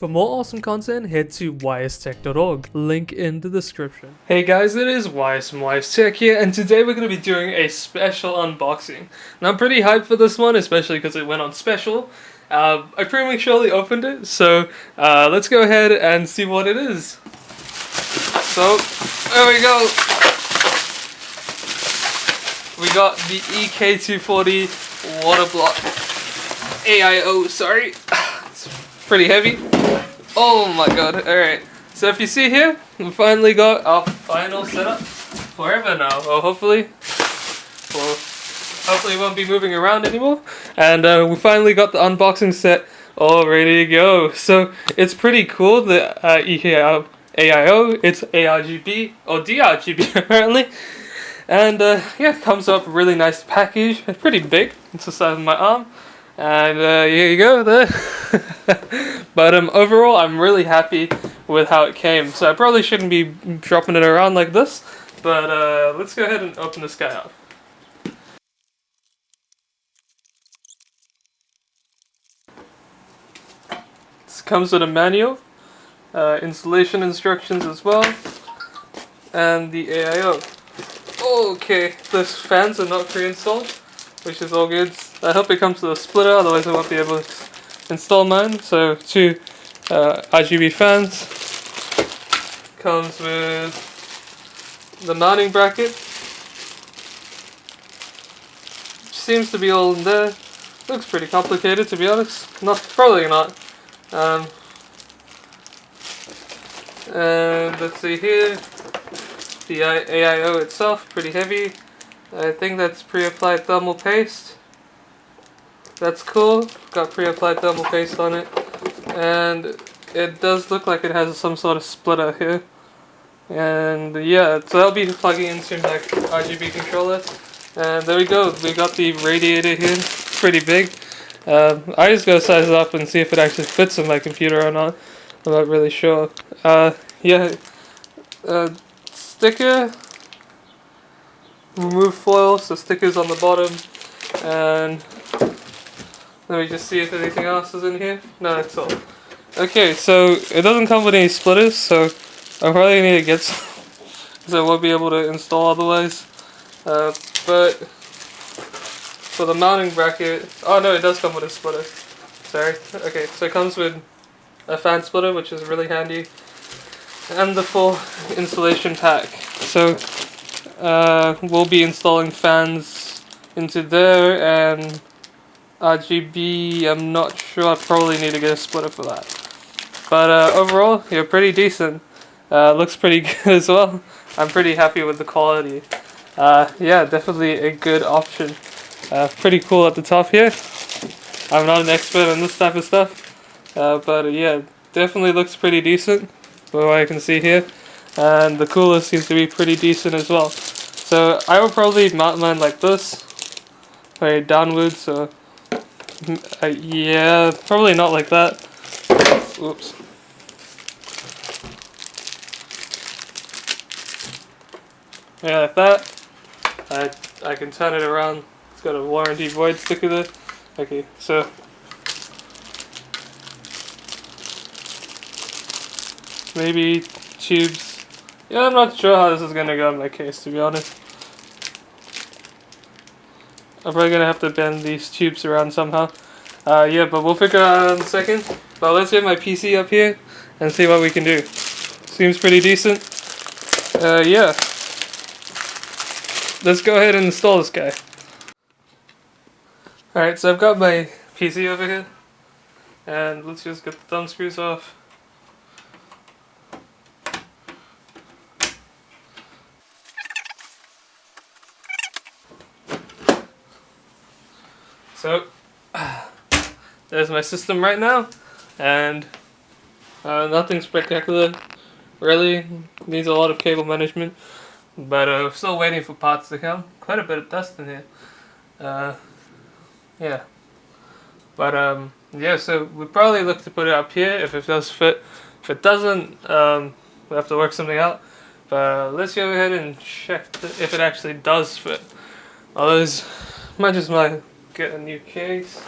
For more awesome content, head to ystech.org, link in the description. Hey guys, it is Wise from Wise Tech here, and today we're going to be doing a special unboxing. And I'm pretty hyped for this one, especially because it went on special. I prematurely opened it, so let's go ahead and see what it is. So, there we go. We got the EK240 Waterblock AIO, sorry. It's pretty heavy. Oh my god, alright. So if you see here, we finally got our final setup forever now. Well, hopefully it won't be moving around anymore. And we finally got the unboxing set all ready to go. So it's pretty cool, the EK AIO. It's RGB, or D-RGB apparently. And yeah, it comes up really nice package. It's pretty big, it's the size of my arm. And here you go there. But overall I'm really happy with how it came. So I probably shouldn't be dropping it around like this, but let's go ahead and open this guy up. This comes with a manual, installation instructions as well, and the AIO. Okay, those fans are not pre-installed, which is all good. I hope it comes with a splitter, otherwise I won't be able to install mine. So 2 RGB fans. Comes with the mounting bracket. Seems to be all in there. Looks pretty complicated, to be honest. Probably not. And let's see here. The AIO itself, pretty heavy. I think that's pre-applied thermal paste. That's cool. Got pre-applied thermal paste on it. And it does look like it has some sort of splitter here. And yeah, so that'll be plugging into my RGB controller. And there we go. We got the radiator here. It's pretty big. I just gotta size it up and see if it actually fits in my computer or not. I'm not really sure. Yeah. Sticker. Remove foil, so stickers on the bottom. And let me just see if anything else is in here. No, that's all. Okay, so it doesn't come with any splitters, so I probably need to get some, because I won't be able to install otherwise. But for the mounting bracket, oh no, it does come with a splitter. Sorry. Okay, so it comes with a fan splitter, which is really handy, and the full installation pack. So we'll be installing fans into there, and RGB, I'm not sure, I probably need to get a splitter for that. But overall, yeah, pretty decent. Looks pretty good as well. I'm pretty happy with the quality. Yeah, definitely a good option. Pretty cool at the top here. I'm not an expert on this type of stuff. But yeah, definitely looks pretty decent from what I can see here. And the cooler seems to be pretty decent as well. So I will probably mount mine like this. Very downwards, so yeah, probably not like that. Oops. Yeah, like that. I can turn it around. It's got a warranty void sticker there. Okay, so maybe tubes. Yeah, I'm not sure how this is gonna go in my case, to be honest. I'm probably gonna have to bend these tubes around somehow. Yeah, but we'll figure it out in a second. But let's get my PC up here and see what we can do. Seems pretty decent. Yeah. Let's go ahead and install this guy. Alright, so I've got my PC over here. And let's just get the thumb screws off. So, there's my system right now, and nothing spectacular, really. Needs a lot of cable management, but we're still waiting for parts to come. Quite a bit of dust in here. Yeah. But yeah, so we probably look to put it up here if it does fit. If it doesn't, we'll have to work something out. But let's go ahead and check if it actually does fit. Otherwise, might just get a new case.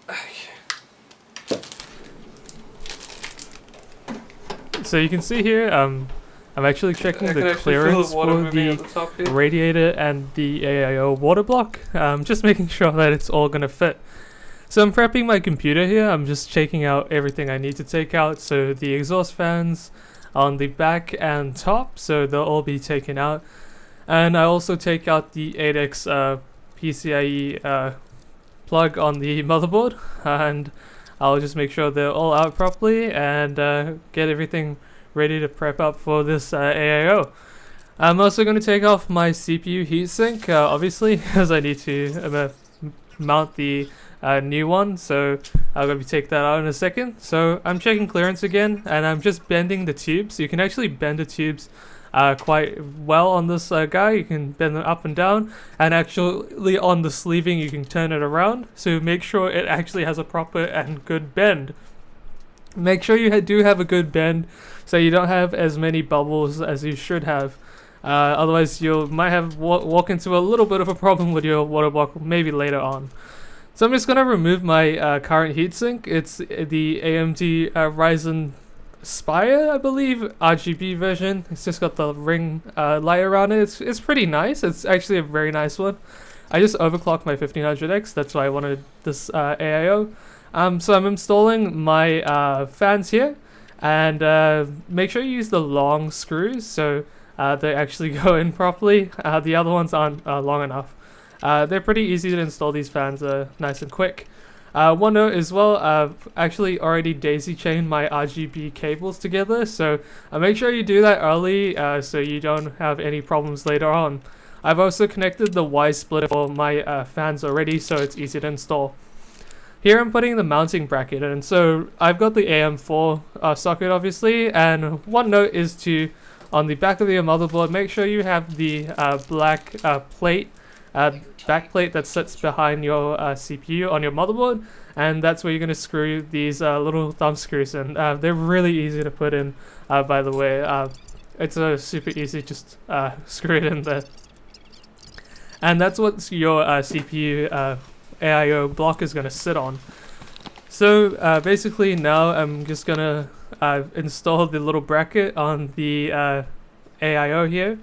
Okay. So you can see here, I'm actually checking the clearance for the radiator and the AIO Waterblock. Just making sure that it's all gonna fit. So I'm prepping my computer here. I'm just checking out everything I need to take out. So the exhaust fans on the back and top, so they'll all be taken out. And I also take out the 8X PCIe plug on the motherboard, and I'll just make sure they're all out properly and get everything ready to prep up for this AIO. I'm also going to take off my CPU heatsink, obviously, because I need to mount the new one, so I'm going to take that out in a second. So I'm checking clearance again, and I'm just bending the tubes. You can actually bend the tubes quite well on this guy. You can bend them up and down, and actually on the sleeving you can turn it around, so make sure it actually has a proper and good bend. Make sure you do have a good bend so you don't have as many bubbles as you should have. Otherwise you might have walk into a little bit of a problem with your water block maybe later on. So I'm just going to remove my current heatsink. It's the AMD Ryzen Spire, I believe, RGB version. It's just got the ring light around it. It's pretty nice. It's actually a very nice one. I just overclocked my 1500X. That's why I wanted this AIO. So I'm installing my fans here, and make sure you use the long screws so they actually go in properly. The other ones aren't long enough. They're pretty easy to install. These fans are nice and quick. One note as well, I've actually already daisy chained my RGB cables together, so make sure you do that early so you don't have any problems later on. I've also connected the Y splitter for my fans already, so it's easy to install. Here I'm putting the mounting bracket in, so I've got the AM4 socket obviously, and one note is to, on the back of your motherboard, make sure you have the black plate, back plate that sits behind your CPU on your motherboard, and that's where you're going to screw these little thumb screws in. They're really easy to put in, by the way. It's super easy, just screw it in there. And that's what your CPU AIO block is going to sit on. So basically now I'm just going to install the little bracket on the AIO here.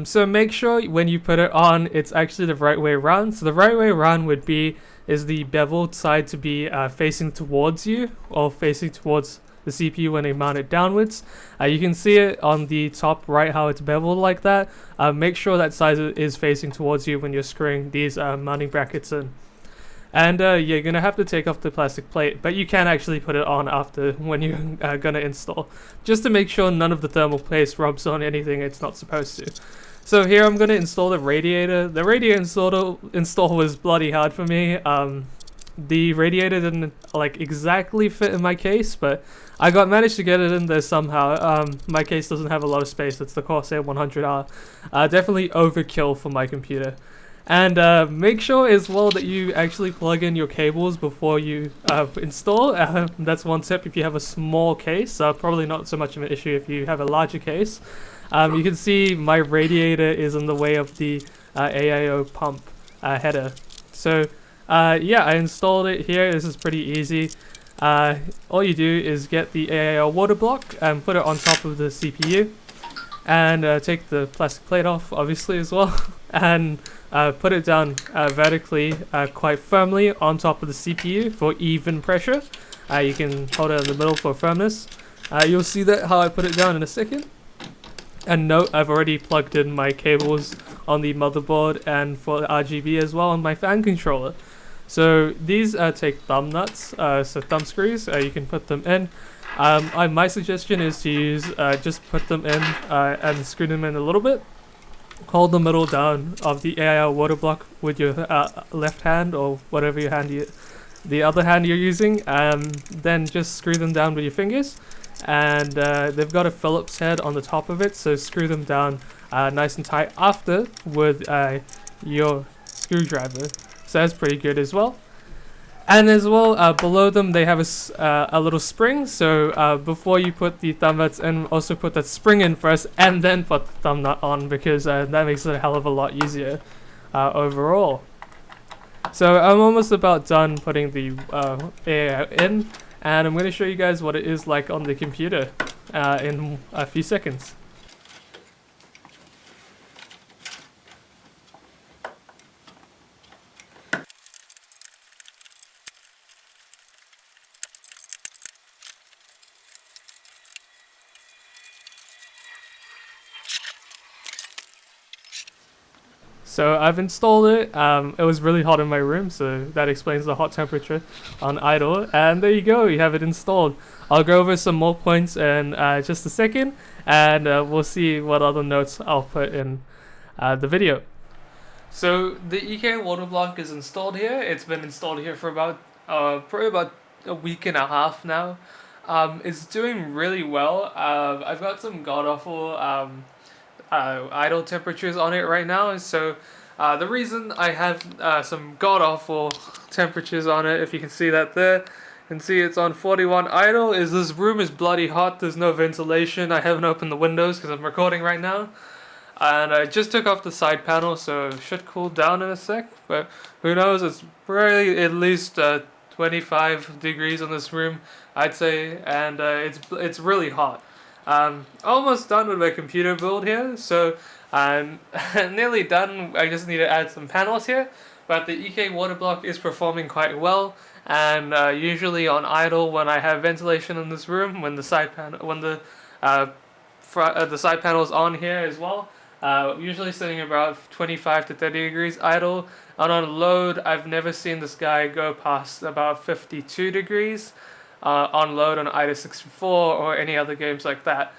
So make sure when you put it on, it's actually the right way around. So the right way around would be, is the beveled side to be facing towards you, or facing towards the CPU when they mount it downwards. You can see it on the top right how it's beveled like that. Make sure that side is facing towards you when you're screwing these mounting brackets in. And you're going to have to take off the plastic plate, but you can actually put it on after when you're going to install, just to make sure none of the thermal paste rubs on anything it's not supposed to. So here I'm going to install the radiator. The radiator install was bloody hard for me. The radiator didn't exactly fit in my case, but I managed to get it in there somehow. My case doesn't have a lot of space. It's the Corsair 100R. Definitely overkill for my computer. And make sure as well that you actually plug in your cables before you install. That's one tip if you have a small case. Probably not so much of an issue if you have a larger case. You can see my radiator is in the way of the AIO pump header. So yeah, I installed it here. This is pretty easy. All you do is get the AIO Waterblock and put it on top of the CPU. And take the plastic plate off, obviously, as well. And put it down vertically quite firmly on top of the CPU for even pressure. You can hold it in the middle for firmness. You'll see that how I put it down in a second. And note, I've already plugged in my cables on the motherboard and for the RGB as well on my fan controller. So these take thumb nuts, so thumb screws. You can put them in. My suggestion is to use just put them in and screw them in a little bit. Hold the middle down of the AIO Waterblock with your left hand, or whatever your hand the other hand you're using, then just screw them down with your fingers. And they've got a Phillips head on the top of it, so screw them down nice and tight after with your screwdriver. So that's pretty good as well. And as well, below them they have a little spring, so before you put the thumb nuts in, also put that spring in first and then put the thumb nut on, because that makes it a hell of a lot easier overall. So I'm almost about done putting the AIO in, and I'm going to show you guys what it is like on the computer. in a few seconds. So I've installed it. It was really hot in my room, so that explains the hot temperature on idle. And there you go, you have it installed. I'll go over some more points in just a second, and we'll see what other notes I'll put in the video. So the EK Waterblock is installed here. It's been installed here for probably about a week and a half now. It's doing really well. I've got some god-awful idle temperatures on it right now, so the reason I have some god-awful temperatures on it, if you can see that there, you can see it's on 41 idle, is this room is bloody hot. There's no ventilation. I haven't opened the windows because I'm recording right now, and I just took off the side panel, so it should cool down in a sec, but who knows. It's probably at least 25 degrees in this room, I'd say, and it's really hot. Almost done with my computer build here, so I'm nearly done. I just need to add some panels here, but the EK Waterblock is performing quite well, and usually on idle, when I have ventilation in this room, when the side panel is on here as well, usually sitting about 25 to 30 degrees idle, and on load I've never seen this guy go past about 52 degrees on load on either 64 or any other games like that.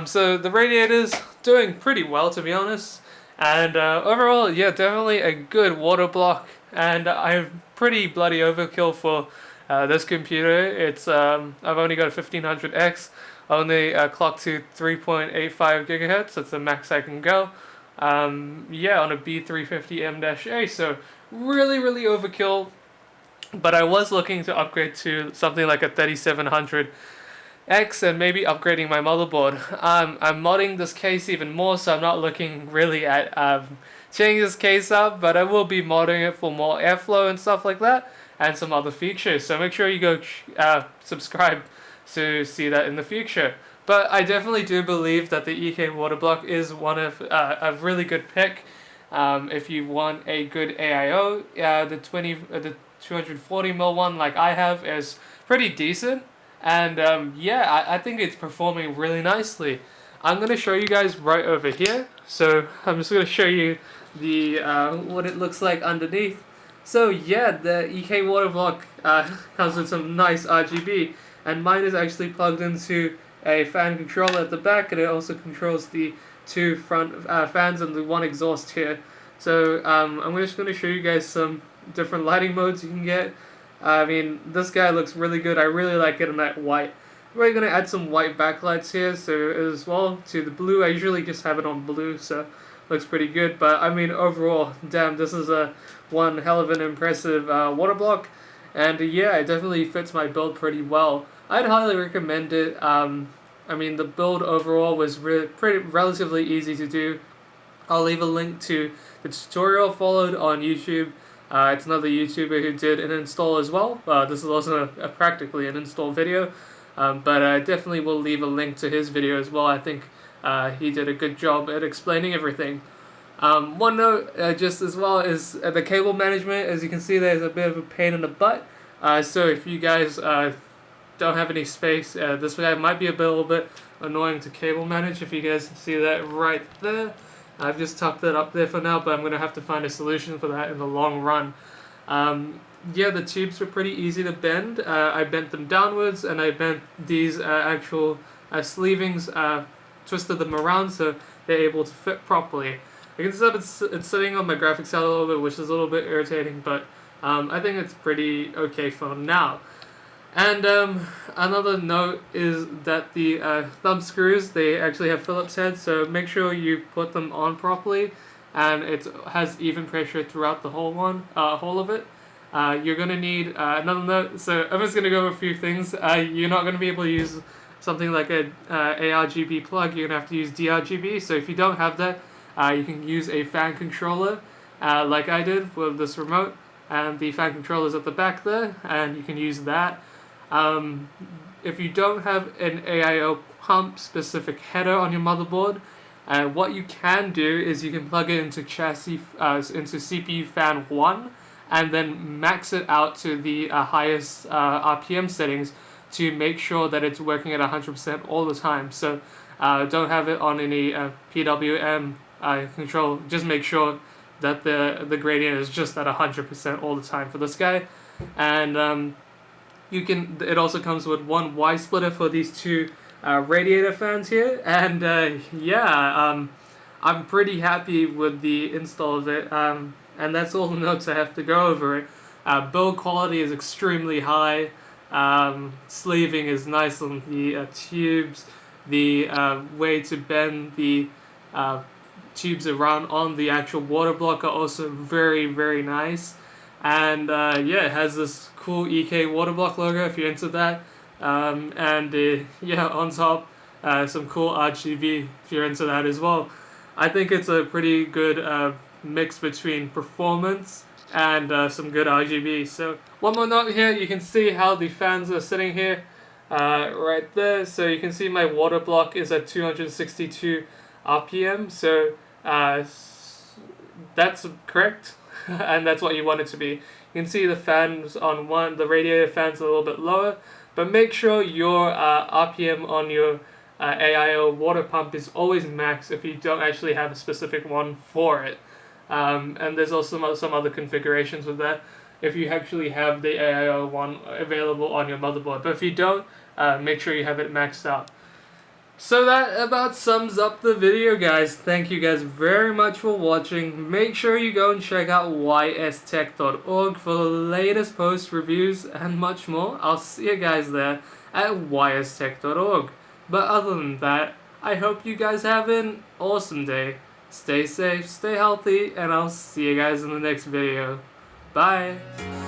So the radiator's doing pretty well, to be honest, and overall, yeah, definitely a good water block, and I'm pretty bloody overkill for this computer. It's I've only got a 1500X, only clocked to 3.85 gigahertz. That's the max I can go. Yeah, on a B350M-A, so really overkill. But I was looking to upgrade to something like a 3700X and maybe upgrading my motherboard. I'm modding this case even more, so I'm not looking really at changing this case up, but I will be modding it for more airflow and stuff like that, and some other features. So make sure you go subscribe to see that in the future. But I definitely do believe that the EK Waterblock is one of a really good pick if you want a good AIO. The 240mm one like I have is pretty decent, and yeah, I think it's performing really nicely. I'm going to show you guys right over here, so I'm just going to show you the what it looks like underneath. So yeah, the EK Waterblock comes with some nice RGB, and mine is actually plugged into a fan controller at the back, and it also controls the two front fans and the one exhaust here. So I'm just going to show you guys some different lighting modes you can get. I mean, this guy looks really good. I really like it in that white. We're going to add some white backlights here, so as well to the blue. I usually just have it on blue, so looks pretty good. But I mean, overall, damn, this is one hell of an impressive water block, and yeah, it definitely fits my build pretty well. I'd highly recommend it. I mean, the build overall was relatively easy to do. I'll leave a link to the tutorial followed on YouTube. It's another YouTuber who did an install as well. This is also practically an install video, but I definitely will leave a link to his video as well. I think he did a good job at explaining everything. One note just as well is the cable management. As you can see, there's a bit of a pain in the butt. So if you guys don't have any space, this guy might be a little bit annoying to cable manage. If you guys see that right there. I've just tucked that up there for now, but I'm going to have to find a solution for that in the long run. Yeah, the tubes were pretty easy to bend. I bent them downwards, and I bent these actual sleevings, twisted them around so they're able to fit properly. I can see it's sitting on my graphics card a little bit, which is a little bit irritating, but I think it's pretty okay for now. And another note is that the thumb screws, they actually have Phillips heads, so make sure you put them on properly, and it has even pressure throughout the whole of it. You're going to need another note, so I'm just going to go over a few things. You're not going to be able to use something like a RGB plug. You're going to have to use D-RGB, so if you don't have that, you can use a fan controller like I did with this if you don't have an AIO pump specific header on your motherboard, what you can do is you can plug it into into CPU fan 1 and then max it out to the highest RPM settings to make sure that it's working at 100% all the time. So don't have it on any PWM control. Just make sure that the gradient is just at 100% all the time for this guy. And it also comes with one Y splitter for these two radiator fans here. And I'm pretty happy with the install of it. And that's all the notes I have to go over it. Build quality is extremely high. Sleeving is nice on the tubes. The way to bend the tubes around on the actual water block are also very, very nice. And it has this cool EK Waterblock logo if you're into that. On top, some cool RGB if you're into that as well. I think it's a pretty good mix between performance and some good RGB. So one more note here, you can see how the fans are sitting here right there. So you can see my water block is at 262 RPM. So that's correct. And that's what you want it to be. You can see the fans on the radiator fans a little bit lower, but make sure your RPM on your AIO water pump is always max if you don't actually have a specific one for it. And there's also some other configurations with that if you actually have the AIO one available on your motherboard. But if you don't, make sure you have it maxed out. So that about sums up the video, guys. Thank you guys very much for watching. Make sure you go and check out ystech.org for the latest post reviews and much more. I'll see you guys there at ystech.org. But other than that, I hope you guys have an awesome day. Stay safe, stay healthy, and I'll see you guys in the next video. Bye!